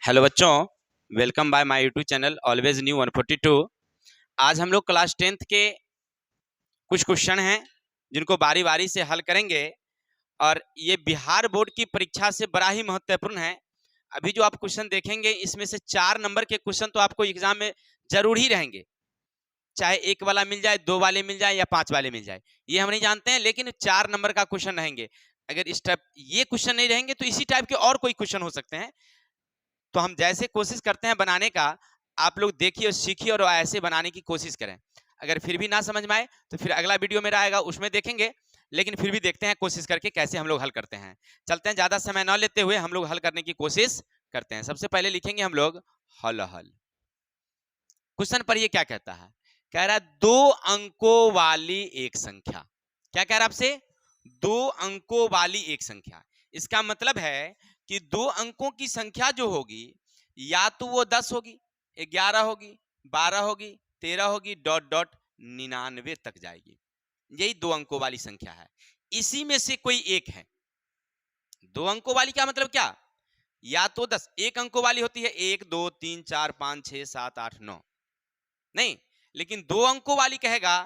Hello बच्चों, welcome by my YouTube channel always new 142। आज हम लोग क्लास 10th के कुछ क्वेश्चन हैं जिनको बारी बारी से हल करेंगे और ये बिहार बोर्ड की परीक्षा से बड़ा ही महत्वपूर्ण है। अभी जो आप क्वेश्चन देखेंगे इसमें से 4 नंबर के क्वेश्चन तो आपको एग्जाम में जरूर ही रहेंगे, चाहे 1 वाला मिल जाए, 2 वाले मिल जाए या 5 वाले मिल जाए, ये हम नहीं जानते हैं, लेकिन 4 नंबर का क्वेश्चन रहेंगे। अगर इस टाइप ये क्वेश्चन नहीं रहेंगे तो इसी टाइप के और कोई क्वेश्चन हो सकते हैं। तो हम जैसे कोशिश करते हैं बनाने का, आप लोग देखिए और सीखिए और ऐसे बनाने की कोशिश करें। अगर फिर भी ना समझ में आए तो फिर अगला वीडियो मेरा आएगा, उसमें देखेंगे, लेकिन फिर भी देखते हैं कोशिश करके कैसे हम लोग हल करते हैं। चलते हैं, ज्यादा समय न लेते हुए हम लोग हल करने की कोशिश करते हैं। सबसे पहले लिखेंगे हम लोग हल। क्वेश्चन पर ये क्या कहता है? कह रहा है 2 अंकों वाली एक संख्या। क्या कह रहा है आपसे? 2 अंकों वाली एक संख्या। इसका मतलब है कि 2 अंकों की संख्या जो होगी, या तो वो 10 होगी, 11 होगी, 12 होगी, 13 होगी, डॉट डॉट 99 तक जाएगी। यही 2 अंकों वाली संख्या है। इसी में से कोई एक है। 2 अंकों वाली का मतलब क्या? या तो 10 एक अंकों वाली होती है, 1 2 3 4 5 6 7 8 9, नहीं, लेकिन 2 अंकों वाली कहेगा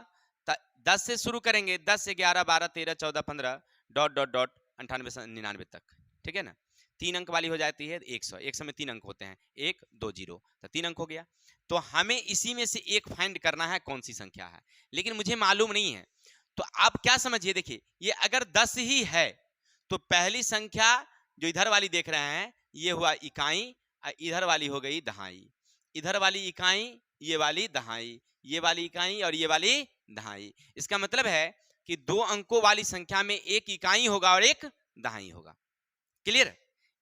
10 से शुरू करेंगे, 10 11 12 13 14 15 डॉट डॉट डॉट 98 से 99 तक, ठीक है ना। 3 अंक वाली हो जाती है 100। 100 में 3 अंक होते हैं, 1 2 0, तो 3 अंक हो गया। तो हमें इसी में से एक फाइंड करना है, कौन सी संख्या है, लेकिन मुझे मालूम नहीं है। तो आप क्या समझिए, देखिए ये अगर 10 ही है तो पहली संख्या जो इधर वाली देख रहे हैं ये हुआ इकाई, इधर वाली हो गई दहाई, इधर वाली इकाई, ये वाली दहाई, ये वाली इकाई और ये वाली दहाई। इसका मतलब है कि 2 अंकों वाली संख्या में एक इकाई होगा और एक दहाई होगा। क्लियर?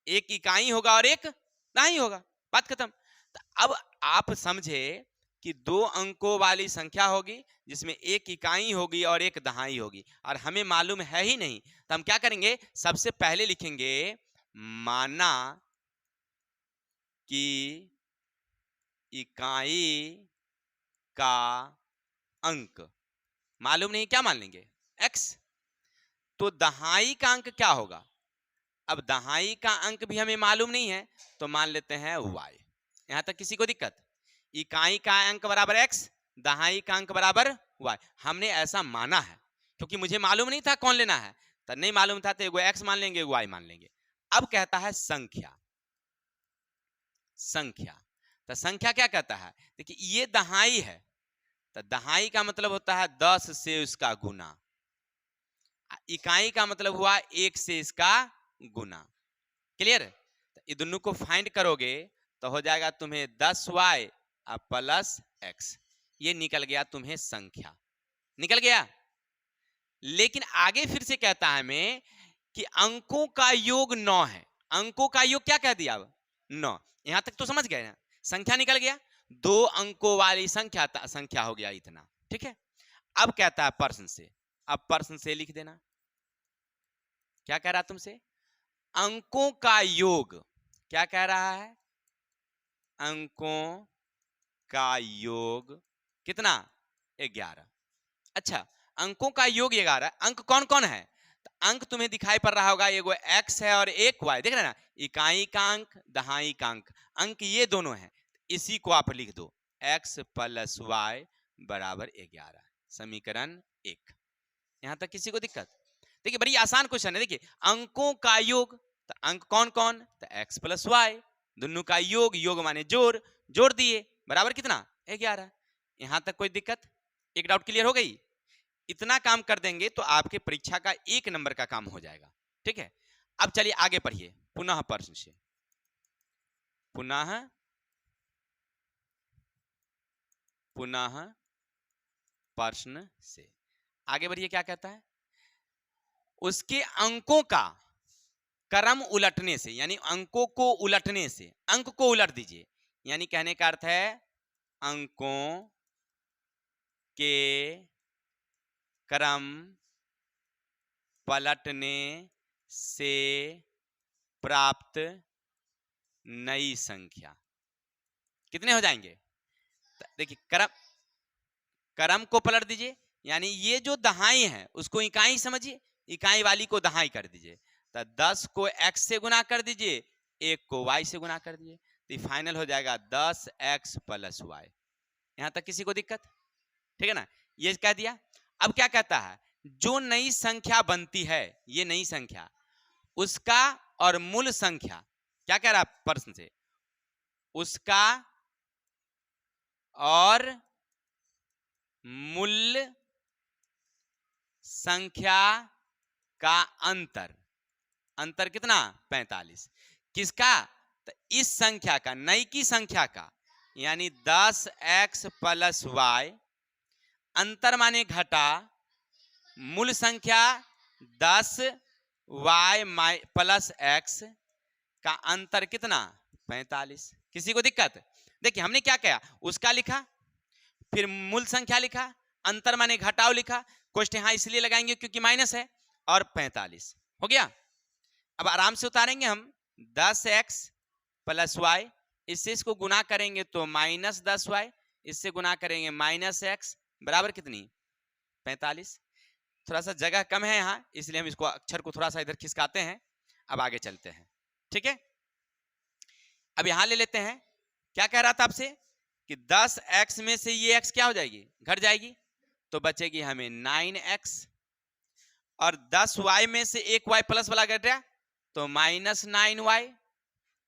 एक इकाई होगा और एक दहाई होगा, बात खत्म। तो अब आप समझे कि 2 अंकों वाली संख्या होगी जिसमें एक इकाई होगी और एक दहाई होगी, और हमें मालूम है ही नहीं, तो हम क्या करेंगे, सबसे पहले लिखेंगे माना कि इकाई का अंक, मालूम नहीं, क्या मान लेंगे? x। तो दहाई का अंक क्या होगा? अब दहाई का अंक भी हमें मालूम नहीं है, तो मान लेते हैं y। यहां तक किसी को दिक्कत? इकाई का अंक बराबर x, दहाई का अंक बराबर y। हमने ऐसा माना है क्योंकि मुझे मालूम नहीं था कौन लेना है, तो नहीं मालूम था तो एगो x मान लेंगे, y मान लेंगे। अब कहता है संख्या। संख्या, तो संख्या क्या कहता है? देखिए ये दहाई है, तो दहाई का मतलब होता है 10 से उसका गुना, इकाई का मतलब हुआ 1 से इसका गुना। क्लियर? तो ये दोनों को फाइंड करोगे तो हो जाएगा तुम्हें 10y प्लस x। ये निकल गया तुम्हें संख्या, निकल गया। लेकिन आगे फिर से कहता है हमें कि अंकों का योग 9 है। अंकों का योग क्या कह दिया? अब 9। यहां तक तो समझ गए ना? संख्या निकल गया, 2 अंकों वाली संख्या हो गया इतना, ठीक है। अब कहता है प्रश्न से, अब प्रश्न से लिख देना। क्या कह रहा है तुमसे? अंकों का योग। क्या कह रहा है? अंकों का योग कितना? 11। अच्छा, अंकों का योग 11। अंक कौन कौन है? तो अंक तुम्हें दिखाई पड़ रहा होगा, एगो x है और एक y, देख रहे ना, इकाई का अंक, दहाई का अंक, अंक ये दोनों हैं। इसी को आप लिख दो, x प्लस y बराबर 11, समीकरण 1। यहां तक किसी को दिक्कत? देखिए बड़ी आसान क्वेश्चन है। देखिए अंकों का योग, तो अंक कौन कौन? तो x प्लस वाई, दोनों का योग, योग माने जोड़, जोड़ दिए, बराबर कितना? 11। यहां तक कोई दिक्कत? एक डाउट क्लियर हो गई? इतना काम कर देंगे तो आपके परीक्षा का 1 नंबर का काम हो जाएगा, ठीक है। अब चलिए आगे पढ़िए, पुनः प्रश्न से, पुनः प्रश्न से आगे बढ़िए। क्या कहता है? उसके अंकों का क्रम उलटने से, यानी अंकों को उलटने से, अंक को उलट दीजिए, यानी कहने का अर्थ है अंकों के क्रम पलटने से प्राप्त नई संख्या कितने हो जाएंगे? देखिए क्रम को पलट दीजिए, यानी ये जो दहाई है उसको इकाई समझिए, इकाई वाली को दहाई कर दीजिए। तो 10 को x से गुना कर दीजिए, 1 को y से गुना कर दीजिए, तो फाइनल हो जाएगा 10x प्लस वाई। यहां तक किसी को दिक्कत? ठीक है ना, ये कह दिया। अब क्या कहता है, जो नई संख्या बनती है, ये नई संख्या, उसका और मूल संख्या, क्या कह रहा है प्रश्न से, उसका और मूल संख्या का अंतर, अंतर कितना? 45। किसका? तो इस संख्या का, नई की संख्या का, यानी 10x प्लस वाई, अंतर माने घटा, मूल संख्या 10y प्लस x का अंतर कितना? 45। किसी को दिक्कत? देखिए हमने क्या किया, उसका लिखा, फिर मूल संख्या लिखा, अंतर माने घटाव लिखा, क्वेश्चन यहां इसलिए लगाएंगे क्योंकि माइनस है, और 45 हो गया। अब आराम से उतारेंगे हम, 10x प्लस वाई, इससे इसको गुना करेंगे तो माइनस 10y, इससे गुना करेंगे माइनस x, बराबर कितनी? 45। थोड़ा सा जगह कम है यहाँ, इसलिए हम इसको अक्षर को थोड़ा सा इधर खिसकाते हैं। अब आगे चलते हैं, ठीक है। अब यहां ले लेते हैं, क्या कह रहा था आपसे कि 10x में से ये x क्या हो जाएगी? घट जाएगी, तो बचेगी हमें 9x, और 10y में से एक y प्लस वाला घट गया तो माइनस 9y,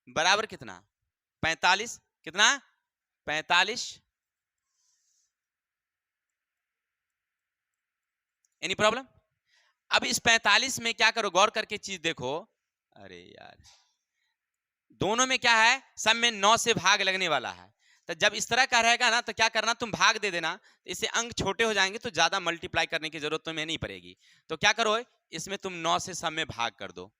बराबर कितना? 45। कितना? 45। Any problem? अब इस 45 में क्या करो, गौर करके चीज देखो। अरे यार, दोनों में क्या है, सब में 9 से भाग लगने वाला है। तो जब इस तरह का रहेगा ना, तो क्या करना, तुम भाग दे देना, इससे अंक छोटे हो जाएंगे, तो ज्यादा मल्टीप्लाई करने की जरूरत तुम्हें नहीं पड़ेगी। तो क्या करो, इसमें तुम 9 से सब में भाग कर दो।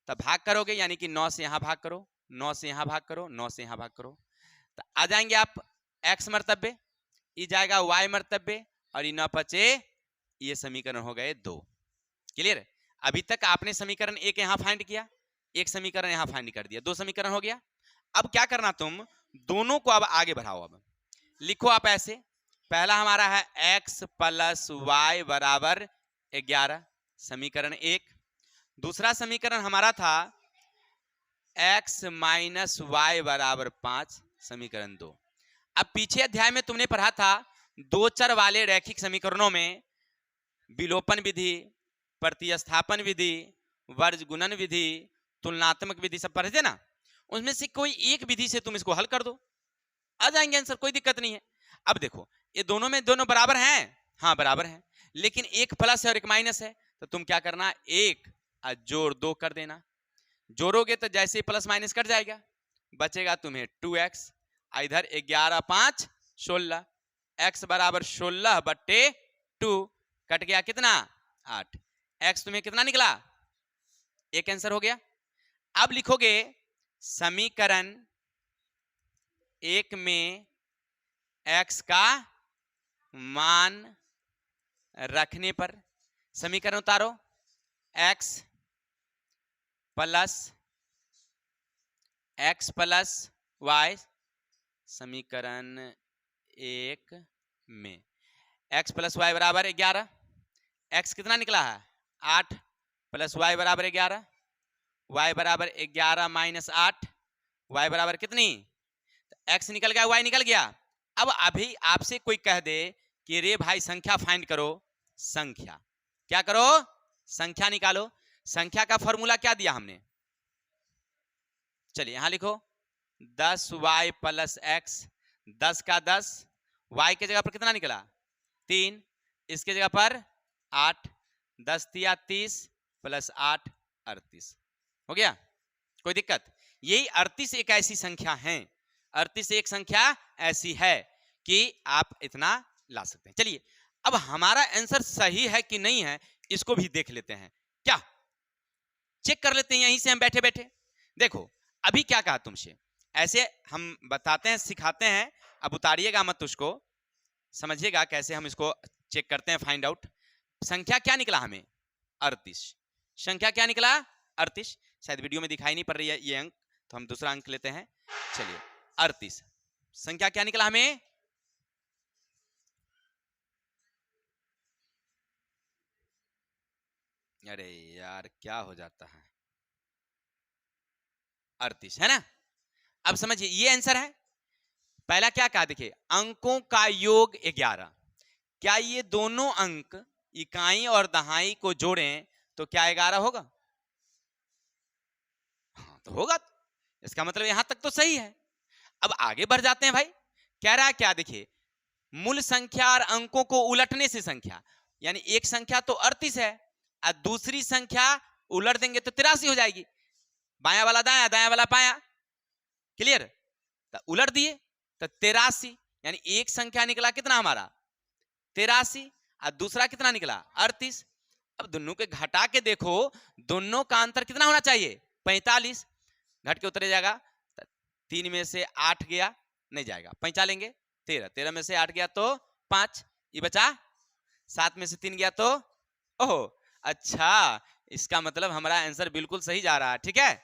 तब भाग करोगे यानी कि 9 से यहां भाग करो, 9 से यहां भाग करो, 9 से यहां भाग करो, तो आ जाएंगे आप x मर्तबे, ये जाएगा y मर्तबे, और ये 9 पचे, ये समीकरण हो गए 2। क्लियर? अभी तक आपने समीकरण एक यहां फाइंड किया, एक समीकरण यहां फाइंड कर दिया, 2 समीकरण हो गया। अब क्या करना, तुम दोनों को अब आगे बढ़ाओ। अब लिखो आप ऐसे, पहला हमारा है x प्लस वाई बराबर 11, समीकरण 1। दूसरा समीकरण हमारा था x माइनस वाई बराबर 5, समीकरण 2। अब पीछे अध्याय में तुमने पढ़ा था, दो चर वाले रैखिक समीकरणों में विलोपन विधि, प्रतिस्थापन विधि, वर्ज गुणन विधि, तुलनात्मक विधि, सब पढ़े थे ना। उसमें से कोई एक विधि से तुम इसको हल कर दो, आ जाएंगे आंसर, कोई दिक्कत नहीं है। अब देखो, ये दोनों में दोनों बराबर हैं, हाँ बराबर हैं, लेकिन एक प्लस है और एक माइनस है, तो तुम क्या करना, एक जोड़ 2 कर देना। जोड़ोगे तो जैसे प्लस माइनस कट जाएगा, बचेगा तुम्हें 2x, इधर 11 5 16, x बराबर 16/2, कट गया कितना? 8। x तुम्हें कितना निकला? एक आंसर हो गया। अब लिखोगे समीकरण 1 में x का मान रखने पर, समीकरण उतारो, x प्लस वाई, समीकरण 1 में x प्लस वाई बराबर 11, x कितना निकला है? 8, प्लस वाई बराबर 11, y बराबर 11 माइनस 8, y बराबर कितनी? x निकल गया, y निकल गया। अब अभी आपसे कोई कह दे कि रे भाई संख्या फाइंड करो, संख्या क्या करो, संख्या निकालो। संख्या का फॉर्मूला क्या दिया हमने? चलिए यहां लिखो, 10y प्लस x, 10 का 10, y के जगह पर कितना निकला? 3, इसके जगह पर 8, 10 तिया 30 प्लस 8 38, हो गया। कोई दिक्कत? यही 38 एक ऐसी संख्या है, 38 एक संख्या ऐसी है कि आप इतना ला सकते हैं। चलिए अब हमारा आंसर सही है कि नहीं है, इसको भी देख लेते हैं, क्या चेक कर लेते हैं यहीं से हम बैठे बैठे। देखो अभी क्या कहा तुमसे, ऐसे हम बताते हैं, सिखाते हैं, अब उतारिएगा मत, उसको समझिएगा कैसे हम इसको चेक करते हैं, फाइंड आउट। संख्या क्या निकला हमें? 38। संख्या क्या निकला? 38। शायद वीडियो में दिखाई नहीं पड़ रही है ये अंक, तो हम दूसरा अंक लेते हैं। चलिए 38, संख्या क्या निकला हमें? अरे यार क्या हो जाता है, 38 है ना। अब समझिए ये आंसर है। पहला क्या कहा, देखिए अंकों का योग 11, क्या ये दोनों अंक इकाई और दहाई को जोड़ें तो क्या 11 होगा? हाँ तो होगा, इसका मतलब यहां तक तो सही है। अब आगे बढ़ जाते हैं भाई, कह रहा है क्या, देखिए मूल संख्या और अंकों को उलटने से संख्या, यानी एक संख्या तो 38 है और दूसरी संख्या उलट देंगे तो 83 हो जाएगी। बाया वाला दाया, दाया वाला बाया, क्लियर? तो उलट दिए तो 83, यानी एक संख्या निकला कितना हमारा 83 और दूसरा कितना निकला 38। अब दोनों के घटा के देखो, दोनों का अंतर कितना होना चाहिए 45, घट के उतरे जाएगा, 3 में से 8 गया नहीं जाएगा, 5 लेंगे 13, 13 में से 8 गया तो 5, ये बचा 7 में से 3 गया तो ओहो अच्छा, इसका मतलब हमारा आंसर बिल्कुल सही जा रहा है। ठीक है,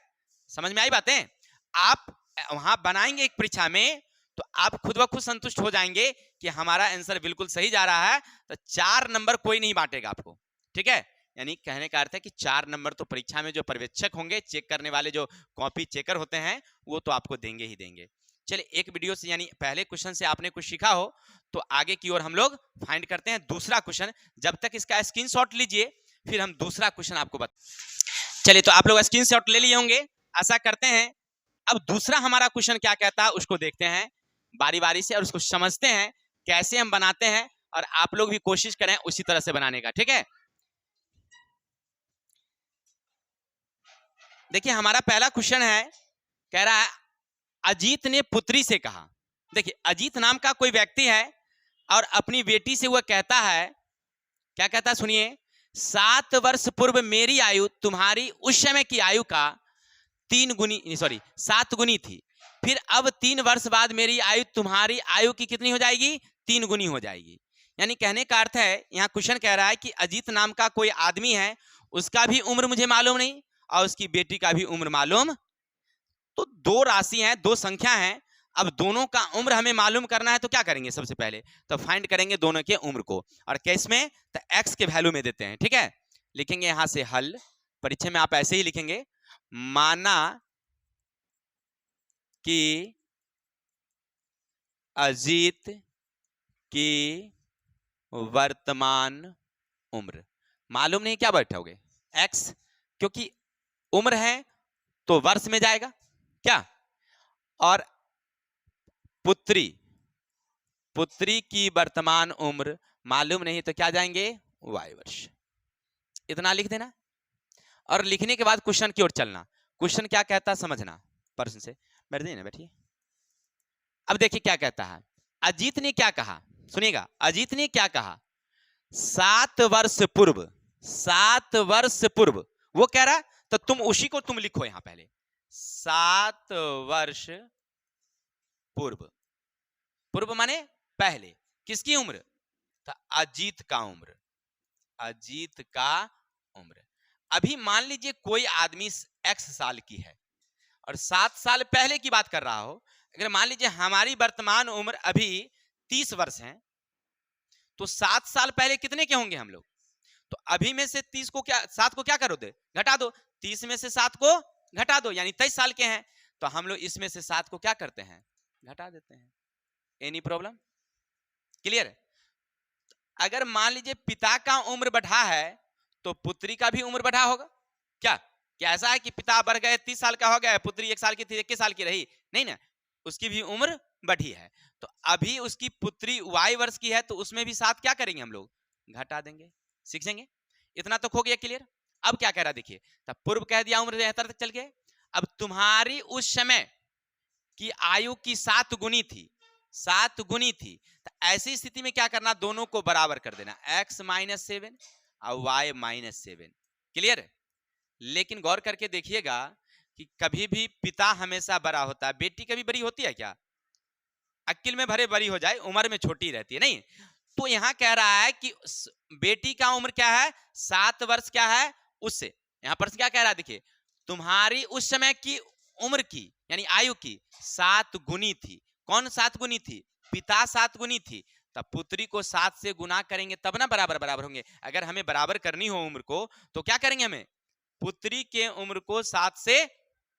समझ में आई बातें? आप वहां बनाएंगे एक परीक्षा में तो आप खुद ब खुद संतुष्ट हो जाएंगे कि हमारा आंसर बिल्कुल सही जा रहा है, तो 4 नंबर कोई नहीं बांटेगा आपको। ठीक है, यानी कहने का अर्थ है कि 4 नंबर तो परीक्षा में जो पर्यवेक्षक होंगे, चेक करने वाले जो कॉपी चेकर होते हैं, वो तो आपको देंगे ही देंगे। चलिए एक वीडियो से, यानी पहले क्वेश्चन से आपने कुछ सीखा हो तो आगे की ओर हम लोग फाइंड करते हैं दूसरा क्वेश्चन। जब तक इसका स्क्रीनशॉट लीजिए, फिर हम दूसरा क्वेश्चन आपको बता। चलिए तो आप लोग स्क्रीनशॉट ले लिए होंगे, आशा करते हैं। अब दूसरा हमारा क्वेश्चन क्या कहता है उसको देखते हैं बारी बारी से और उसको समझते हैं कैसे हम बनाते हैं, और आप लोग भी कोशिश करें उसी तरह से बनाने का। ठीक है, देखिए हमारा पहला क्वेश्चन है, कह रहा है अजीत ने पुत्री से कहा। देखिए अजीत नाम का कोई व्यक्ति है और अपनी बेटी से वह कहता है, क्या कहता है सुनिए, 7 वर्ष पूर्व मेरी आयु तुम्हारी उस समय की आयु का 7 गुनी थी, फिर अब 3 वर्ष बाद मेरी आयु तुम्हारी आयु की कितनी हो जाएगी 3 गुनी हो जाएगी। यानी कहने का अर्थ है, यहाँ क्वेश्चन कह रहा है कि अजीत नाम का कोई आदमी है, उसका भी उम्र मुझे मालूम नहीं और उसकी बेटी का भी उम्र मालूम, तो 2 राशि हैं, 2 संख्या हैं। अब दोनों का उम्र हमें मालूम करना है तो क्या करेंगे, सबसे पहले तो फाइंड करेंगे दोनों के उम्र को, और केस में तो x के वैल्यू में देते हैं। ठीक है, लिखेंगे यहां से हल, परीक्षा में आप ऐसे ही लिखेंगे, माना कि अजीत की वर्तमान उम्र, मालूम नहीं क्या बैठोगे x, क्योंकि उम्र है तो वर्ष में जाएगा क्या, और पुत्री की वर्तमान उम्र मालूम नहीं तो क्या जाएंगे y वर्ष। इतना लिख देना और लिखने के बाद क्वेश्चन की ओर चलना। क्वेश्चन क्या कहता है समझना, प्रश्न से बैठ जाइए ना, बैठिए। अब देखिए क्या कहता है, अजीत ने क्या कहा, सुनिएगा, अजीत ने क्या कहा, 7 वर्ष पूर्व, 7 वर्ष पूर्व वो कह रहा है, तो तुम उसी को तुम लिखो यहां पहले, 7 वर्ष पूर्व, पूर्व माने पहले, किसकी उम्र, तो अजीत का उम्र, अजीत का उम्र। अभी मान लीजिए कोई आदमी x साल की है और 7 साल पहले की बात कर रहा हो, अगर मान लीजिए हमारी वर्तमान उम्र अभी 30 वर्ष है, तो 7 साल पहले कितने के होंगे हम लोग, तो अभी में से 30 को क्या, 7 को क्या करो दे, घटा दो, 30 में से 7 को घटा दो, यानी 23 साल के हैं, तो हम लोग इसमें से 7 को क्या करते हैं, घटा देते हैं। Any problem, clear? अगर मान लीजिए पिता का उम्र बढ़ा है तो पुत्री का भी उम्र बढ़ा होगा क्या, ऐसा है कि पिता बढ़ गए 30 साल का हो गया, पुत्री 1 साल की थी 21 साल की रही, नहीं ना, उसकी भी उम्र बढ़ी है, तो अभी उसकी पुत्री y वर्ष की है, तो उसमें भी 7 क्या करेंगे हम लोग, घटा देंगे, सीखेंगे। इतना तो हो गया क्लियर। अब क्या कह रहा देखिए, तब पूर्व कह दिया, उम्र 73 तक चल गए। अब तुम्हारी उस समय की आयु की 7 गुनी थी, 7 गुनी थी, तो ऐसी स्थिति में क्या करना, दोनों को बराबर कर देना, x - 7 और y - 7, क्लियर। लेकिन गौर करके देखिएगा कि कभी भी पिता हमेशा बड़ा होता है, बेटी कभी बड़ी होती है क्या, अक्ल में भरे बड़ी हो जाए, उम्र में छोटी रहती है, नहीं। तो यहां कह रहा है कि बेटी का उम्र क्या है 7 वर्ष, क्या है उससे, यहां पर क्या कह रहा है देखिए, तुम्हारी उस समय की उम्र की यानी आयु की 7 गुनी थी। कौन 7 गुनी थी, पिता 7 गुनी थी, तब पुत्री को 7 से गुना करेंगे तब ना बराबर बराबर होंगे। अगर हमें बराबर करनी हो उम्र को तो क्या करेंगे, हमें पुत्री के उम्र को 7 से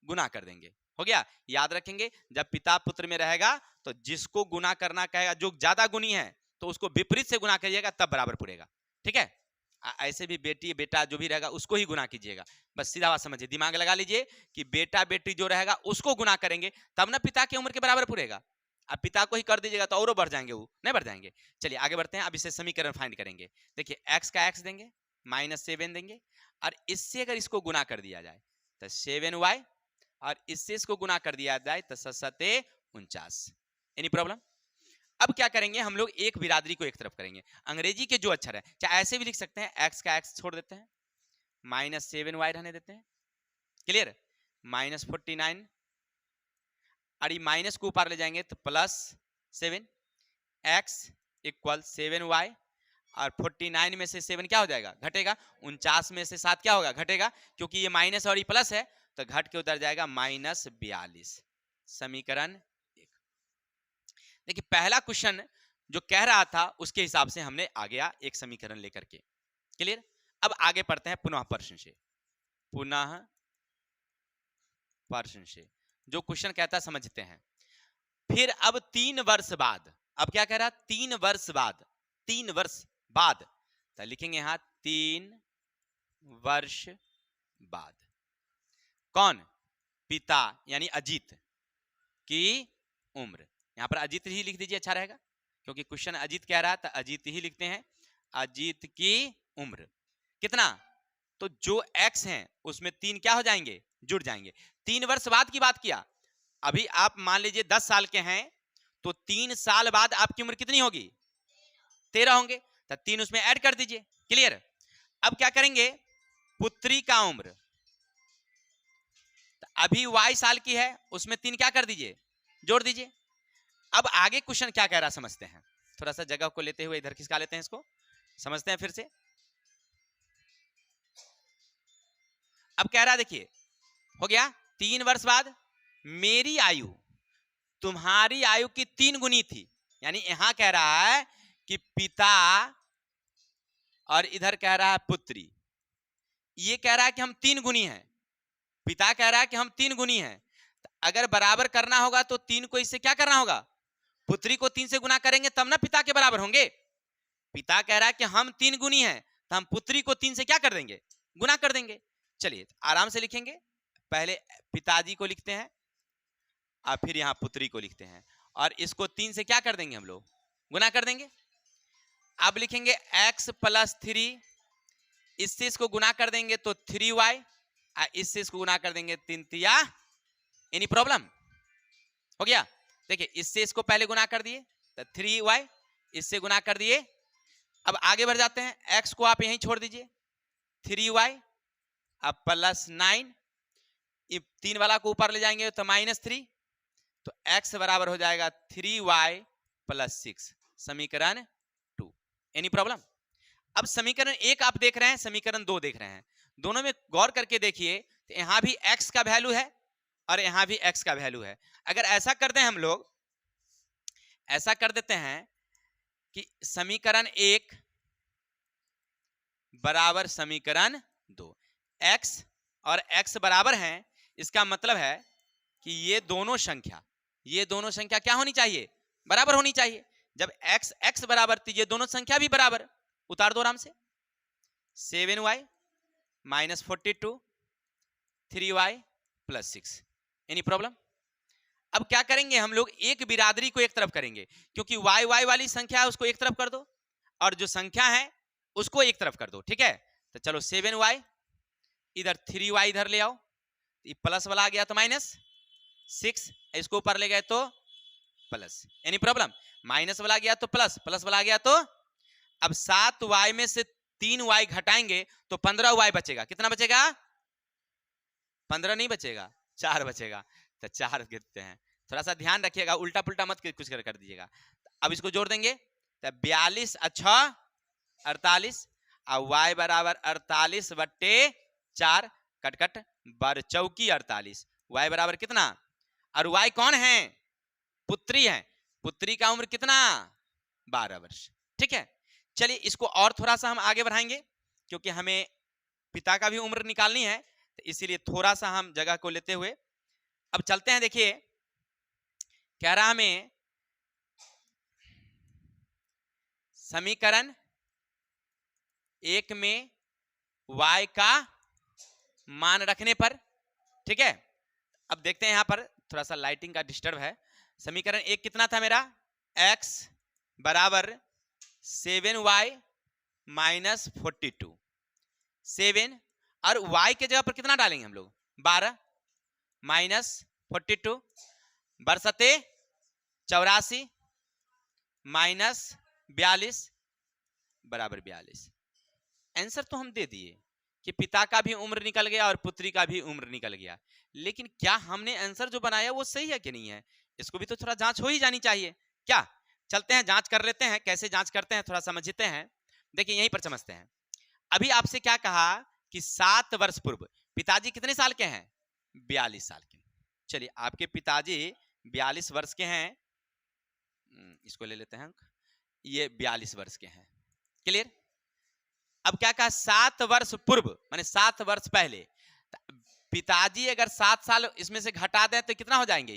गुना कर देंगे, हो गया। याद रखेंगे जब पिता पुत्र में रहेगा तो जिसको गुना करना कहेगा, जो ज्यादा गुणी है तो उसको विपरीत से गुना करिएगा तब बराबर पड़ेगा, ठीक है। ऐसे भी बेटी बेटा जो भी रहेगा उसको ही गुना कीजिएगा, बस सीधा बात समझिए, दिमाग लगा लीजिए कि बेटा बेटी जो रहेगा उसको गुना करेंगे तब ना पिता की उम्र के बराबर पूरेगा। अब पिता को ही कर दीजिएगा तो और बढ़ जाएंगे, वो नहीं बढ़ जाएंगे। चलिए आगे बढ़ते हैं, अब इसे समीकरण फाइंड करेंगे। देखिए x का x देंगे, -7 देंगे, और इससे अगर इसको गुना कर दिया जाए तो 7y, और इससे इसको गुना कर दिया जाए तो 7×7 = 49। Any problem? अब क्या करेंगे हम लोग, एक बिरादरी को एक तरफ करेंगे। अंग्रेजी के जो अक्षर है चाहे ऐसे भी लिख सकते हैं, x का x छोड़ देते हैं, -7y रहने देते हैं, क्लियर, -49, और ये माइनस को ऊपर ले जाएंगे तो +7, x = 7y, और 49 में से 7 क्या हो जाएगा, घटेगा, 49 में से 7 क्या होगा, घटेगा, क्योंकि ये माइनस और ये प्लस है तो घट के उधर जाएगा -42। समीकरण 1। देखिए पहला क्वेश्चन जो कह रहा था उसके हिसाब से हमने आ गया एक समीकरण लेकर के, क्लियर। अब आगे पढ़ते हैं पुनः प्रश्न से, पुनः प्रश्न से जो क्वेश्चन कहता है समझते हैं। फिर अब 3 वर्ष बाद, अब क्या कह रहा है, 3 वर्ष बाद, 3 वर्ष बाद, तो लिखेंगे यहां 3 वर्ष बाद, कौन, पिता यानी अजीत की उम्र, यहां पर अजीत ही लिख दीजिए, अच्छा रहेगा, क्योंकि क्वेश्चन अजीत कह रहा है तो अजीत ही लिखते हैं। अजीत की उम्र कितना, तो जो x है उसमें 3 क्या हो जाएंगे, जुड़ जाएंगे। 3 वर्ष बाद की बात किया, अभी आप मान लीजिए 10 साल के हैं तो 3 साल बाद आपकी उम्र कितनी होगी, 13 होंगे, तो 3 उसमें ऐड कर दीजिए, क्लियर। अब क्या करेंगे, पुत्री का उम्र, तो अभी y साल की है, उसमें 3 क्या कर दीजिए, जोड़ दीजिए। अब आगे क्वेश्चन क्या कह रहा समझते हैं, थोड़ा सा जगह को लेते हुए इधर खिसका लेते हैं, इसको समझते हैं फिर से। अब कह रहा देखिए, हो गया 3 वर्ष बाद मेरी आयु तुम्हारी आयु की 3 गुनी थी, यानी यहां कह रहा है कि पिता, और इधर कह रहा है पुत्री, ये कह रहा है कि हम 3 गुनी हैं, पिता कह रहा है कि हम 3 गुनी हैं। अगर बराबर करना होगा तो 3 को इससे क्या करना होगा, पुत्री को 3 से गुना करेंगे तब ना पिता के बराबर होंगे। पिता कह रहा है कि हम 3 गुनी हैं तो हम पुत्री को 3 से क्या कर देंगे, गुना कर देंगे। चलिए आराम से लिखेंगे, पहले पिताजी को लिखते हैं और फिर यहां पुत्री को लिखते हैं, और इसको 3 से क्या कर देंगे हम लोग, गुना कर देंगे। अब लिखेंगे x + 3, इससे इसको गुना कर देंगे तो 3y, और इससे इसको गुना कर देंगे 3×3। एनी प्रॉब्लम, हो गया। देखिए इससे इसको पहले गुना कर दिए तो 3y, इससे गुना कर दिए। अब आगे बढ़ जाते हैं, x को आप यहीं छोड़ दीजिए, 3y अब +9, 3 वाला को ऊपर ले जाएंगे तो -3, तो x बराबर हो जाएगा 3y + 6, समीकरण 2। Any problem? अब समीकरण 1 आप देख रहे हैं, समीकरण 2 देख रहे हैं, दोनों में गौर करके देखिए, तो यहां भी x का वैल्यू है और यहां भी x का वैल्यू है। अगर ऐसा करते हैं हम लोग, ऐसा कर देते हैं कि समीकरण 1 बराबर समीकरण 2, x और x बराबर हैं, इसका मतलब है कि ये दोनों संख्या क्या होनी चाहिए, बराबर होनी चाहिए। जब x x बराबर थी, ये दोनों संख्या भी बराबर, उतार दो आराम से, 7y - 42, 3y + 6। Any problem? अब क्या करेंगे हम लोग, एक बिरादरी को एक तरफ करेंगे, क्योंकि y y वाली संख्या है उसको एक तरफ कर दो और जो संख्या है उसको एक तरफ कर दो, ठीक है। तो चलो 7y इधर, 3y इधर ले आओ, ये प्लस वाला आ गया तो -6, इसको ऊपर ले गए तो प्लस। Any problem? माइनस वाला गया तो प्लस, प्लस वाला गया तो, अब 7y में से 3y घटाएंगे तो 15y बचेगा। कितना बचेगा? 15 नहीं बचेगा, 4 बचेगा। तो 4 गिनते हैं, थोड़ा सा ध्यान रखिएगा, उल्टा पुल्टा मत कुछ कर दीजिएगा। अब इसको जोड़ देंगे तो 42 और 6 48, और y बराबर 48/4, कटकट बर चौकी 48, y बराबर कितना, और y कौन है, पुत्री है, पुत्री का उम्र कितना, 12 वर्ष, ठीक है। चलिए इसको और थोड़ा सा हम आगे बढ़ाएंगे, क्योंकि हमें पिता का भी उम्र निकालनी है, तो इसीलिए थोड़ा सा हम जगह को लेते हुए अब चलते हैं, देखिए कह रहा हमें समीकरण 1 में y का मान रखने पर, ठीक है। अब देखते हैं यहां पर थोड़ा सा लाइटिंग का डिस्टर्ब है। समीकरण 1 कितना था मेरा, x बराबर 7y माइनस 42, 7 और y के जगह पर कितना डालेंगे हम लोग, 12 माइनस 42 बरसते 84 माइनस 42 बराबर 42। आंसर तो हम दे दिए कि पिता का भी उम्र निकल गया और पुत्री का भी उम्र निकल गया, लेकिन क्या हमने आंसर जो बनाया वो सही है कि नहीं है, इसको भी तो थोड़ा जांच हो ही जानी चाहिए क्या। चलते हैं जांच कर लेते हैं, कैसे जांच करते हैं थोड़ा समझते हैं। देखिए यहीं पर समझते हैं। अभी आपसे क्या कहा कि 7 वर्ष पूर्व पिताजी कितने साल के हैं, 42 साल के। चलिए आपके पिताजी 42 वर्ष के हैं, इसको ले लेते हैं, ये 42 वर्ष के हैं, क्लियर। अब क्या कहा, 7 वर्ष पूर्व माने 7 वर्ष पहले। पिताजी अगर 7 साल इसमें से घटा दें तो कितना हो जाएंगे,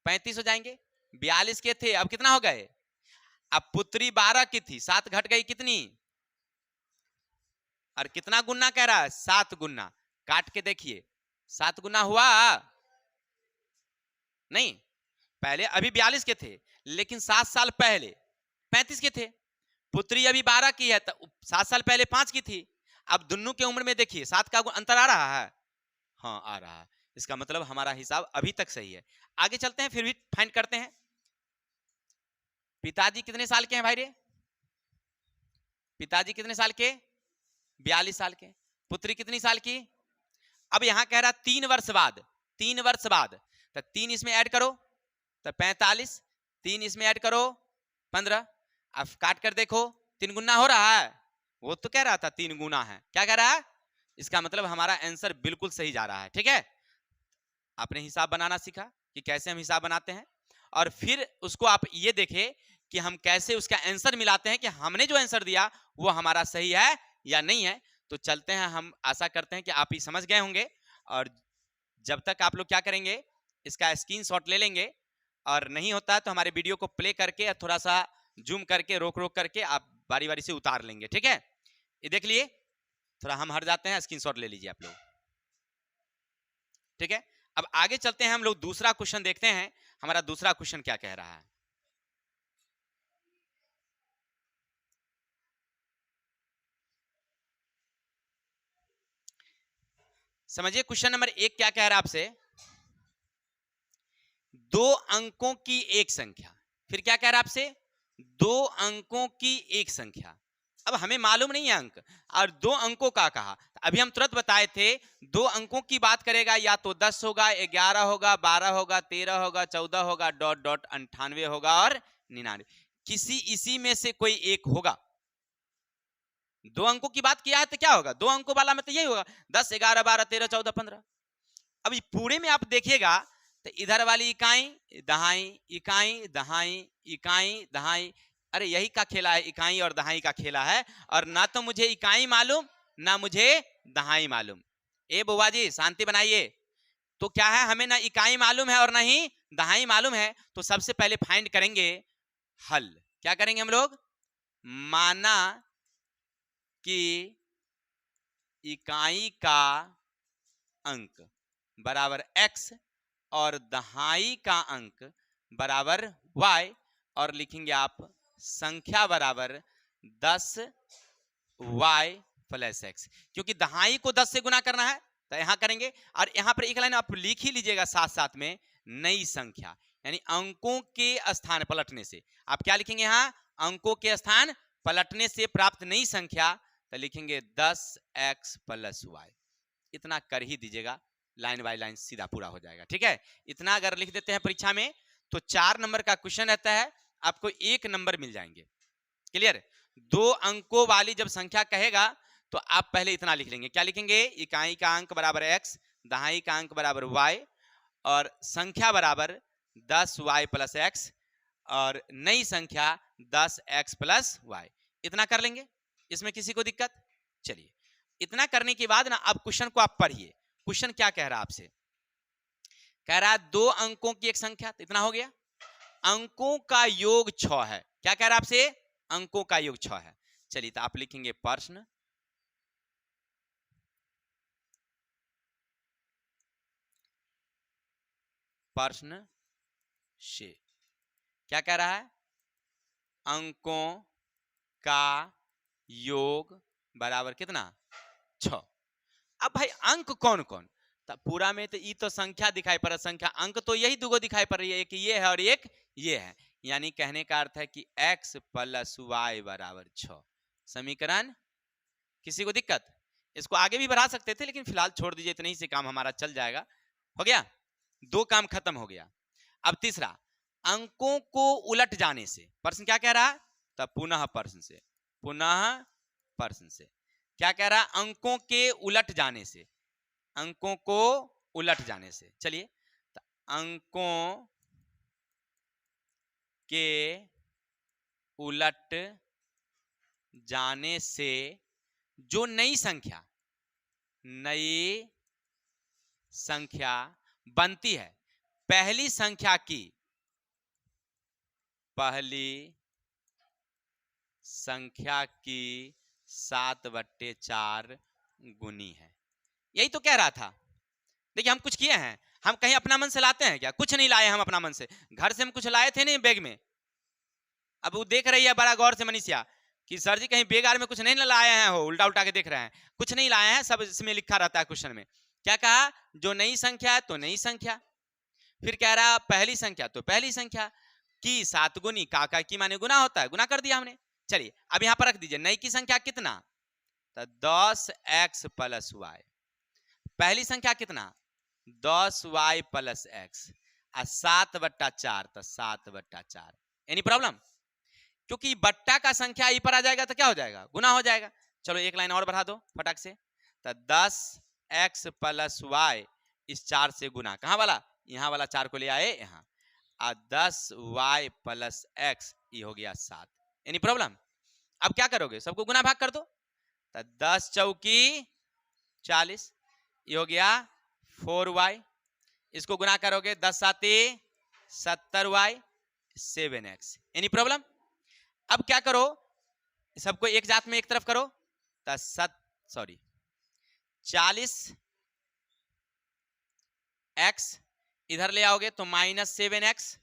35 हो जाएंगे। 42 के थे, अब कितना हो गए, अब पुत्री 12 की थी, 7 घट गई कितनी, और कितना गुना कह रहा है, 7 गुना। काट के देखिए 7 गुना हुआ नहीं, पहले अभी 42 के थे लेकिन 7 साल पहले 35 के थे। पुत्री अभी 12 की है तो 7 साल पहले 5 की थी। अब दोनों के उम्र में देखिए 7 का अंतर आ रहा है, हाँ आ रहा है, इसका मतलब हमारा हिसाब अभी तक सही है। आगे चलते हैं, फिर भी फाइंड करते हैं। पिताजी कितने साल के हैं भाई रे, पिताजी कितने साल के, 42 साल के। पुत्री कितनी साल की, अब यहां कह रहा 3 वर्ष बाद, 3 वर्ष बाद, तो 3 इसमें ऐड करो तो 45, 3 इसमें ऐड करो 15। अब काट कर देखो 3 गुना हो रहा है, वो तो कह रहा था 3 गुना है, क्या कह रहा है, इसका मतलब हमारा आंसर बिल्कुल सही जा रहा है, ठीक है। आपने हिसाब बनाना सीखा कि कैसे हम हिसाब बनाते हैं, और फिर उसको आप ये देखें कि हम कैसे उसका आंसर मिलाते हैं कि हमने जो आंसर दिया वो हमारा सही है या नहीं है। तो चलते हैं, हम आशा करते हैं कि आप ही समझ गए होंगे, और जब तक आप लोग क्या करेंगे, इसका स्क्रीनशॉट ले लेंगे, और नहीं होता है तो हमारे वीडियो को प्ले करके थोड़ा सा जूम करके रोक रोक करके आप बारी बारी से उतार लेंगे, ठीक है। ये देख लिए, थोड़ा हम हट जाते हैं, स्क्रीनशॉट ले लीजिए आप लोग, ठीक है। अब आगे चलते हैं, हम लोग दूसरा क्वेश्चन देखते हैं, हमारा दूसरा क्वेश्चन क्या कह रहा है। समझिए क्वेश्चन नंबर 1 क्या कह रहा है आपसे, 2 अंकों की एक संख्या, फिर क्या कह रहा है आपसे, 2 अंकों की एक संख्या। अब हमें मालूम नहीं है अंक, और 2 अंकों का कहा, अभी हम तुरंत बताए थे 2 अंकों की बात करेगा या तो 10 होगा, 11 होगा, 12 होगा, 13 होगा, 14 होगा, डॉट डॉट 98 होगा और 99, किसी इसी में से कोई एक होगा। 2 अंकों की बात किया है तो क्या होगा, 2 अंकों वाला में तो यही होगा, 10, 11, 12, 13, 14, 15। अब पूरे में आप देखिएगा तो इधर वाली इकाई दहाई, इकाई दहाई, इकाई दहाई, अरे यही का खेला है, इकाई और दहाई का खेला है, और ना तो मुझे इकाई मालूम ना मुझे दहाई मालूम। ए बुआ जी शांति बनाइए। तो क्या है, हमें ना इकाई मालूम है और ना ही दहाई मालूम है, तो सबसे पहले फाइंड करेंगे हल। क्या करेंगे हम लोग, माना कि इकाई का अंक बराबर x और दहाई का अंक बराबर y, और लिखेंगे आप संख्या बराबर 10y प्लस x, क्योंकि दहाई को 10 से गुना करना है तो यहां करेंगे, और यहां पर एक लाइन आप लिख ही लीजिएगा साथ साथ में, नई संख्या, यानी अंकों के स्थान पलटने से आप क्या लिखेंगे, यहां अंकों के स्थान पलटने से प्राप्त नई संख्या, तो लिखेंगे 10x प्लस y। इतना कर ही दीजिएगा, लाइन बाय लाइन सीधा पूरा हो जाएगा, ठीक है। इतना अगर लिख देते हैं परीक्षा में तो 4 नंबर का क्वेश्चन रहता है, आपको 1 नंबर मिल जाएंगे, क्लियर। 2 अंकों वाली जब संख्या कहेगा तो आप पहले इतना लिख लेंगे, क्या लिखेंगे, इकाई का अंक बराबर x, दहाई का अंक बराबर y, और संख्या बराबर 10y प्लस x, और नई संख्या 10x प्लस y। इतना कर लेंगे, इसमें किसी को दिक्कत। चलिए इतना करने के बाद ना अब क्वेश्चन को आप पढ़िए, क्वेश्चन क्या कह रहा है आपसे, कह रहा है 2 अंकों की एक संख्या, तो इतना हो गया। अंकों का योग 6 है। क्या कह रहा है आपसे? अंकों का योग 6 है। चलिए तो आप लिखेंगे प्रश्न से क्या कह रहा है? अंकों का योग बराबर कितना? 6। अब भाई अंक कौन कौन? तो पूरा में तो ई तो संख्या दिखाई पड़ रहा, संख्या अंक तो यही दुगो दिखाई पड़ रही है, एक ये है और एक ये है। यानी कहने का अर्थ है कि x + y बराबर 6। समीकरण, किसी को दिक्कत? इसको आगे भी बढ़ा सकते थे, लेकिन फिलहाल छोड़ दीजिए, इतने ही से काम हमारा चल जाएगा। हो गया, 2 काम खत्म हो गया। अब तीसरा, अंकों को उलट जाने से। प्रश्न क्या कह रहा है? तब पुनः प्रश्न से, पुनः प्रश्न से क्या कह रहा है? अंकों के उलट जाने से, अंकों को उलट जाने से। चलिए, तो अंकों के उलट जाने से जो नई संख्या बनती है, पहली संख्या की 7/4 गुनी है। यही तो कह रहा था। देखिए, हम कुछ किए हैं? हम कहीं अपना मन से लाते हैं क्या? कुछ नहीं लाए हम अपना मन से। घर से हम कुछ लाए थे नहीं बैग में। अब वो देख रही है बड़ा गौर से मनीषा कि सर जी कहीं बेगार में कुछ नहीं ना लाए हैं, हो उल्टा उल्टा के देख रहे हैं। कुछ नहीं लाए हैं, सब इसमें लिखा रहता है क्वेश्चन में। क्या कहा? जो नई संख्या है तो नई संख्या, फिर कह रहा पहली संख्या तो पहली संख्या की 7 गुनी, का की माने गुना होता है, गुना कर दिया हमने। चलिए अब यहां पर रख दीजिए नई की संख्या कितना? तो 10x + y। पहली संख्या कितना? 10y + x। 7/4 तो 7/4। Any problem? क्योंकि बट्टा का संख्या ई पर आ जाएगा तो क्या हो जाएगा? गुना हो जाएगा। चलो एक लाइन और बढ़ा दो फटाक से। तो 10x + y इस 4 से गुना, कहां वाला? यहां वाला 4 को ले आए यहां, और 10y + x ये हो गया 7। Any problem? अब क्या करोगे? सबको गुना भाग कर दो। तो 10 चौकी 40, ये हो गया 4y। इसको गुना करोगे 10 7 70y 7x। Any problem? अब क्या करो? सबको एक जात में एक तरफ करो। तो 40x इधर ले आओगे तो -7x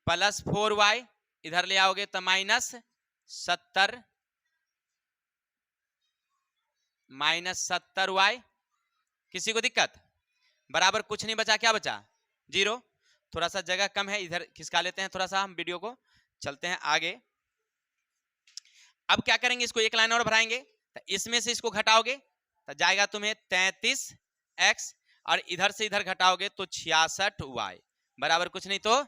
+ 4y इधर ले आओगे तो -70y। किसी को दिक्कत? बराबर कुछ नहीं बचा, क्या बचा? 0। थोड़ा सा जगह कम है, इधर खिसका लेते हैं थोड़ा सा हम वीडियो को, चलते हैं आगे। अब क्या करेंगे? इसको एक लाइन और भराएंगे। तो इसमें से इसको घटाओगे तो जाएगा तुम्हें 33x, और इधर से इधर घटाओगे तो 66y बराबर कुछ नहीं तो,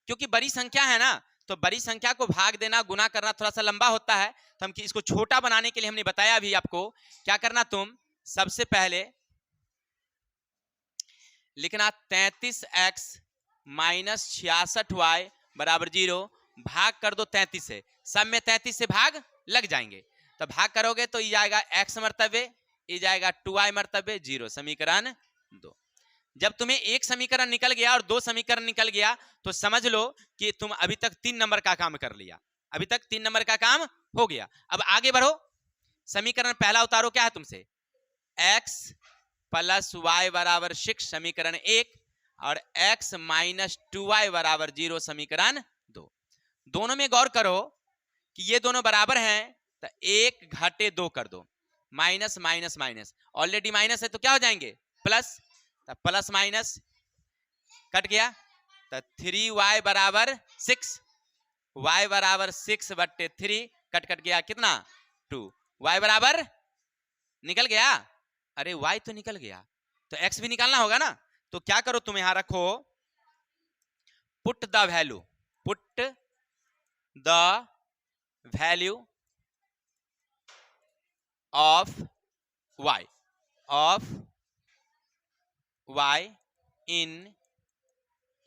क्योंकि बड़ी संख्या है ना, तो बड़ी संख्या को भाग देना, गुना करना थोड़ा सा लंबा होता है। तो हम इसको छोटा बनाने के लिए हमने बताया अभी आपको क्या करना। तुम सबसे पहले लिखना 33x - 66y बराबर 0, भाग कर दो 33 से, सब में 33 से भाग लग जाएंगे। तो भाग करोगे तो ये आएगा x मर्तबे, ये जाएगा 2y मर्तबे 0। समीकरण 2। जब तुम्हें एक समीकरण निकल गया और 2 समीकरण निकल गया तो समझ लो कि तुम अभी तक 3 नंबर का काम कर लिया, अभी तक 3 नंबर का काम हो गया। अब आगे बढ़ो। समीकरण पहला उतारो, क्या है तुमसे? x + y बराबर 6 समीकरण 1, और x - 2y बराबर 0 समीकरण 2। दोनों में गौर करो कि ये दोनों बराबर हैं, तो 1 घटे 2 कर दो, minus minus minus, already minus है तो क्या हो जाएंगे? प्लस। तो प्लस माइनस कट गया, तो 3y बराबर 6, y बराबर 6/3 कट कट गया कितना? 2। y बराबर निकल गया? अरे y तो निकल गया, तो x भी निकालना होगा ना। तो क्या करो, तुम यहां रखो put the value, put the value of y in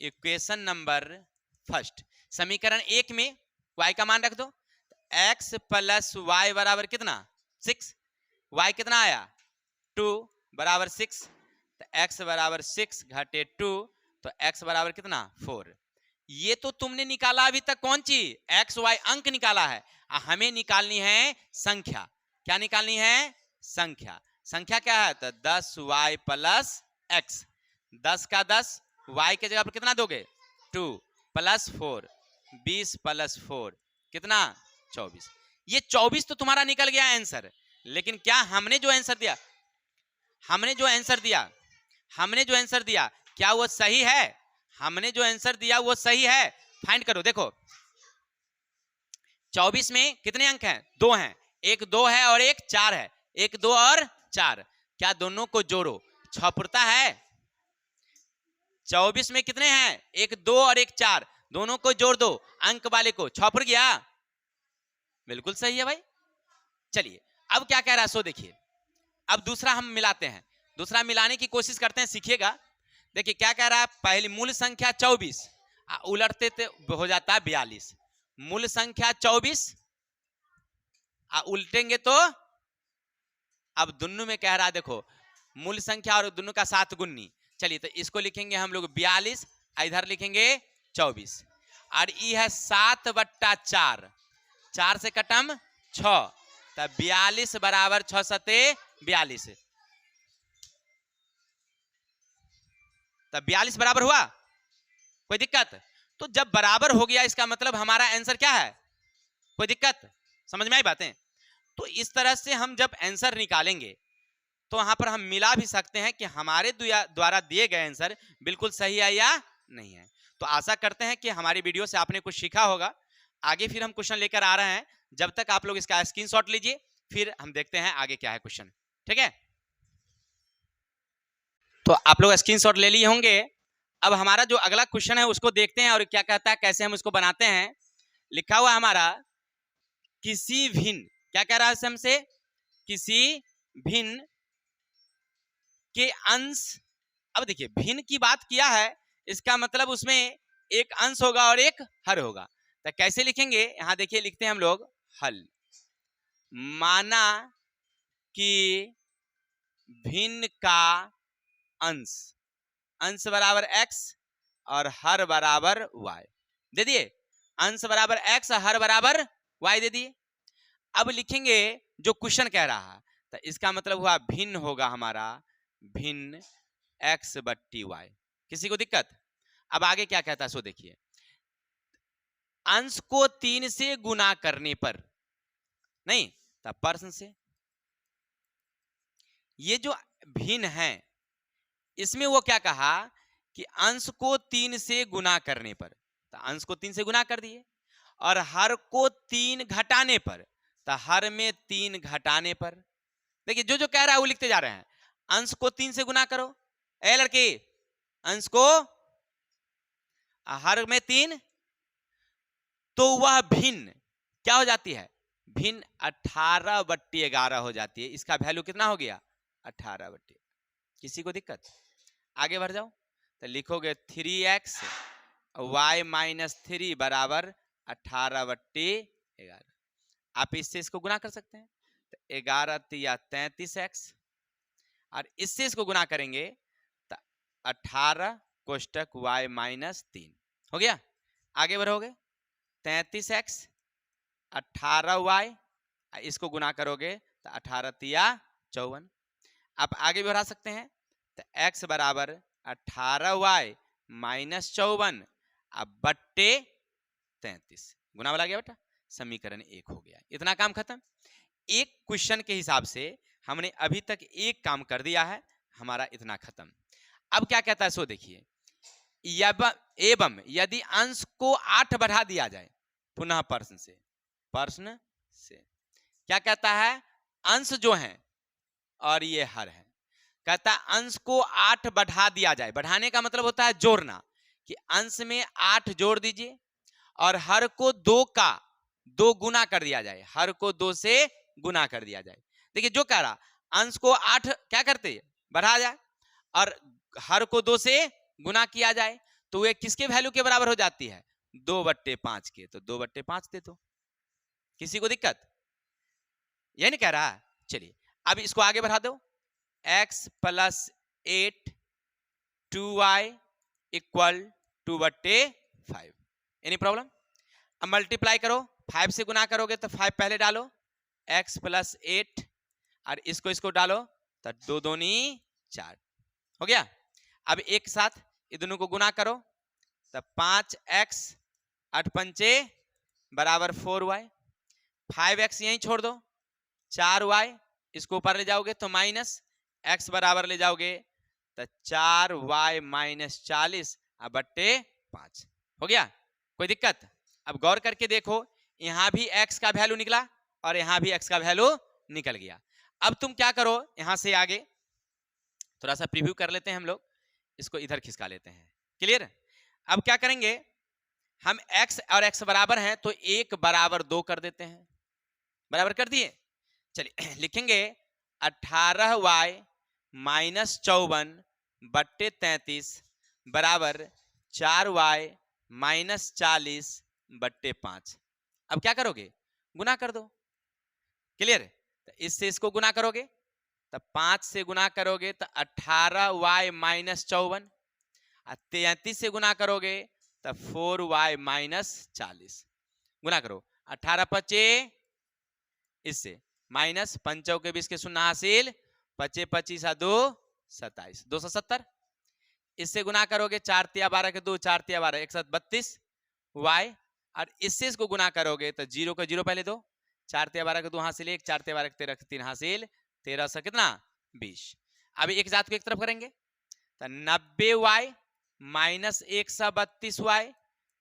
equation number first. समीकरण 1 में y का मान रख दो। x + y बराबर कितना? 6। y कितना आया? 2 बराबर 6। तो x बराबर 6 घटे 2, तो x बराबर कितना 4। ये तो तुमने निकाला अभी तक कौन चीज, x y अंक निकाला है, हमें निकालनी है संख्या। क्या निकालनी है, संख्या। संख्या क्या है, तो 10y प्लस x। 10 का 10, y के जगह पर कितना दोगे 2 प्लस 4, 20 प्लस 4 कितना 24। ये 24 तो तुम्हारा निकल गया आंसर, लेकिन क्या हमने जो आंसर दिया, हमने जो आंसर दिया क्या वो सही है, हमने जो आंसर दिया वो सही है, फाइंड करो। देखो 24 में कितने अंक हैं, 2 हैं, एक 2 है और एक 4 है, एक 2 और 4, क्या दोनों को जोड़ो 6 पुरता है। 24 में कितने हैं, एक 2 और एक 4, दोनों को जोड़ दो, अंक वाले को 6 पुर गया, बिल्कुल सही है भाई। चलिए अब क्या कह रहा है सो देखिए, अब दूसरा हम मिलाते हैं, दूसरा मिलाने की कोशिश करते हैं, सीखिएगा। देखिए क्या कह रहा है, पहली मूल संख्या 24 उलटते हो जाता है 42, मूल संख्या 24 उल्टेंगे तो, अब दोनों में कह रहा है देखो मूल संख्या और दोनों का 7 गुनी। चलिए तो इसको लिखेंगे हम लोग 42, इधर लिखेंगे 24, और ये है 7/4, 4 से कटम 6, तब 42 बराबर 6 सते 42, तब 42 बराबर हुआ, कोई दिक्कत। तो जब बराबर हो गया इसका मतलब हमारा आंसर क्या है, कोई दिक्कत, समझ में आई बातें। तो इस तरह से हम जब आंसर निकालेंगे तो वहां पर हम मिला भी सकते हैं कि हमारे द्वारा दिए गए आंसर बिल्कुल सही है या नहीं है। तो आशा करते हैं कि हमारी वीडियो से आपने कुछ सीखा होगा। आगे फिर हम क्वेश्चन लेकर आ रहे हैं, जब तक आप लोग इसका स्क्रीनशॉट लीजिए, फिर हम देखते हैं आगे क्या है क्वेश्चन, ठीक है। तो आप लोग स्क्रीनशॉट ले लिए होंगे। अब हमारा जो अगला क्वेश्चन है उसको देखते हैं और क्या कहता है, कैसे हम उसको बनाते हैं। लिखा हुआ हमारा किसी भिन्न, क्या कह रहा है हमसे, किसी भिन्न के अंश। अब देखिए भिन्न की बात किया है, इसका मतलब उसमें एक अंश होगा और एक हर होगा। तो कैसे लिखेंगे, यहां देखिए लिखते हैं हम लोग हल। माना कि भिन्न का अंश, अंश बराबर x और हर बराबर y दे दिए, अंश बराबर x और हर बराबर y दे दिए। अब लिखेंगे जो क्वेश्चन कह रहा है, तो इसका मतलब हुआ भिन्न होगा हमारा, भिन्न x/y। किसी को दिक्कत। अब आगे क्या कहता है सो देखिए, अंश को 3 से गुना करने पर, नहीं तब प्रश्न से, ये जो भिन्न है इसमें वो क्या कहा कि अंश को 3 से गुना करने पर, तो अंश को 3 से गुना कर दिए, और हर को 3 घटाने पर, तो हर में 3 घटाने पर। देखिए जो जो कह रहा है वो लिखते जा रहे हैं, अंश को 3 से गुना करो, ए लड़के, अंश को हर में 3, तो वह भिन्न क्या हो जाती है, भिन्न 18/11 हो जाती है। इसका वैल्यू कितना हो गया 18/11। किसी को दिक्कत, आगे बढ़ जाओ। तो लिखोगे 3x y - 3 बराबर 18/11। आप इससे इसको गुना कर सकते हैं, तो 11 या 33x, और इससे इसको गुना करेंगे तो 18 कोष्टक y - 3 हो गया। आगे बढ़ोगे 33x 18y, इसको गुना करोगे तो 18 या 54। आप आगे बढ़ा सकते हैं, तो x बराबर 18y - 54 बट्टे 33, गुना वाला गया बेटा, समीकरण 1 हो गया। इतना काम खत्म। एक क्वेश्चन के हिसाब से हमने अभी तक एक काम कर दिया है, हमारा इतना खत्म। अब क्या कहता है सो देखिए, एवं यदि अंश को 8 बढ़ा दिया जाए, पुनः प्रश्न से क्या कहता है, अंश जो है और ये हर है, कहता है अंश को 8 बढ़ा दिया जाए। बढ़ाने का मतलब होता है जोड़ना, कि अंश में 8 जोड़ दीजिए और हर को 2 का 2 गुना कर दिया जाए, हर को 2 से गुना कर दिया जाए। देखिए जो कह रहा, अंश को 8 क्या करते बढ़ा जाए और हर को 2 से गुना किया जाए, तो वे किसके वैल्यू के बराबर हो जाती है, 2/5 के। तो 2/5 दे दो, किसी को दिक्कत, यही नहीं कह रहा। चलिए अब इसको आगे बढ़ा दो, x + 8 2y equal 2/5। Any problem? अब मल्टीप्लाई करो, 5 से गुना करोगे तो 5 पहले डालो, x प्लस 8 और इसको डालो तो 2 दूनी 4 हो गया। अब एक साथ ये दोनों को गुना करो तो 5x 8 पंचे बराबर 4y, 5x यहीं छोड़ दो, 4y इसको ऊपर ले जाओगे तो माइनस x बराबर ले जाओगे तो 4y माइनस 40 बट्टे 5 हो गया। कोई दिक्कत? अब गौर करके देखो, यहां भी x का वैल्यू निकला और यहां भी x का वैल्यू निकल गया। अब तुम क्या करो, यहां से आगे थोड़ा सा प्रीव्यू कर लेते हैं हम लोग, इसको इधर खिसका लेते हैं। क्लियर? अब क्या करेंगे, हम x और x बराबर हैं तो 1 बराबर 2 कर देते हैं। बराबर कर दिए, चलिए लिखेंगे 18y माइनस 54 बट्टे 33 बराबर 4y माइनस 40 बट्टे 5। अब क्या करोगे, गुना कर दो। क्लियर? तो इससे इसको गुना करोगे तो 5 से गुना करोगे तो 18y माइनस 54, 33 से गुना करोगे तो 4y माइनस 40। गुना करो, 18 पचे इससे माइनस 5 के 20 के शून्य हासिल, 25 25 2 27 270। इससे गुना करोगे 4 तिया 12 के 2 4 तिया 12 132 y, और इससे इसको गुना करोगे तो 0 का 0 पहले दो, 4 तिया 12 के 2 हासिल 1, 4 तिया 12 के 13 के 3 हासिल 13 से कितना 20। अब एक जात को एक तरफ करेंगे तो 90y minus 132y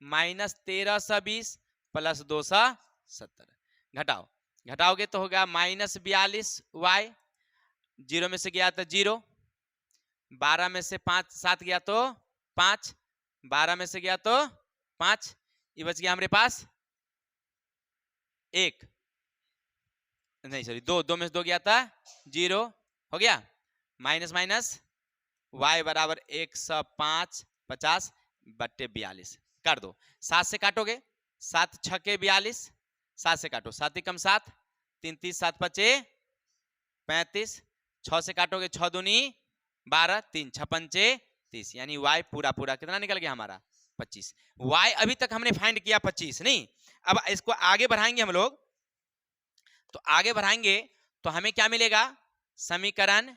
minus 1320 plus 270। घटाओ, घटाओगे तो होगा माइनस 42y, 0 में से गया तो 0, 12 में से 5 7 गया तो 5, 12 में से गया तो 5, ये बच गया हमारे पास 1 नहीं सॉरी 2, 2 में से 2 गया था 0 हो गया। माइनस माइनस y बराबर 105 50 बट्टे 42 काट दो। 7 से काटोगे 7 6 के 42, 7 से काटो 7 कम 7 3 30 7 पचे 35, 6 से काटोगे 6 दूनी 12 3 6 पंचे 30, यानी y पूरा पूरा कितना निकल गया हमारा 25। y अभी तक हमने फाइंड किया 25 नहीं। अब इसको आगे बढ़ाएंगे हम लोग, तो आगे बढ़ाएंगे तो हमें क्या मिलेगा, समीकरण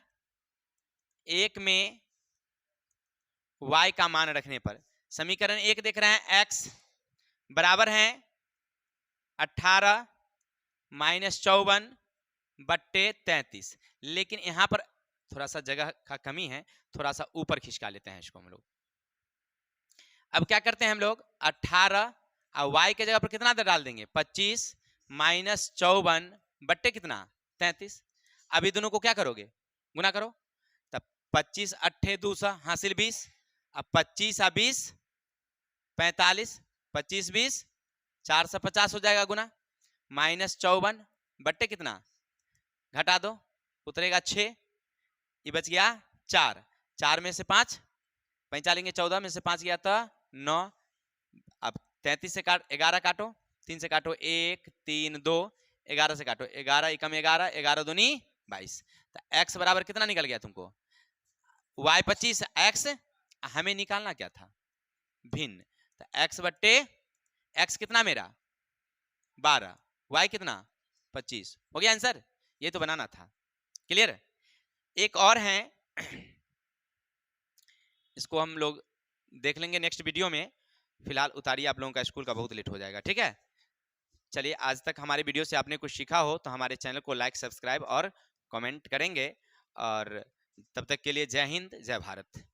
1 में y का मान रखने पर, समीकरण 1 देख रहे हैं x बराबर है 18 माइनस 54 बट्टे 33, लेकिन यहां पर थोड़ा सा जगह का कमी है, थोड़ा सा ऊपर खिसका लेते हैं इसको हम लोग। अब क्या करते हैं हम लोग, 18 और y के जगह पर कितना डाल देंगे 25 माइनस 54 बट्टे कितना 33। अभी दोनों को क्या करोगे, गुना करो, तब 25 अट्ठे 200 हासिल 20, अब 25 और 20 45, 25 20 450 हो जाएगा गुना, माइनस 54 बट्टे कितना, घटा दो उतरेगा 6, ये बच गया 4, 4 में से 5 45 14 में से 5 गया था 9। अब 33 से काट 11 काटो, 3 से काटो 1 3 2, 11 से काटो 11 एकम 11 11 दूनी 22। तो x बराबर कितना निकल गया तुमको, y 25, x हमें निकालना क्या था भिन्न, तो x बट्टे x कितना मेरा 12, y कितना 25 हो गया आंसर। ये तो बनाना था। क्लियर? एक और है, इसको हम लोग देख लेंगे नेक्स्ट वीडियो में, फिलहाल उतारिए, आप लोगों का स्कूल का बहुत लेट हो जाएगा। ठीक है, चलिए आज तक हमारे वीडियो से आपने कुछ सीखा हो तो हमारे चैनल को लाइक सब्सक्राइब और कमेंट करेंगे, और तब तक के लिए जय हिंद जय भारत।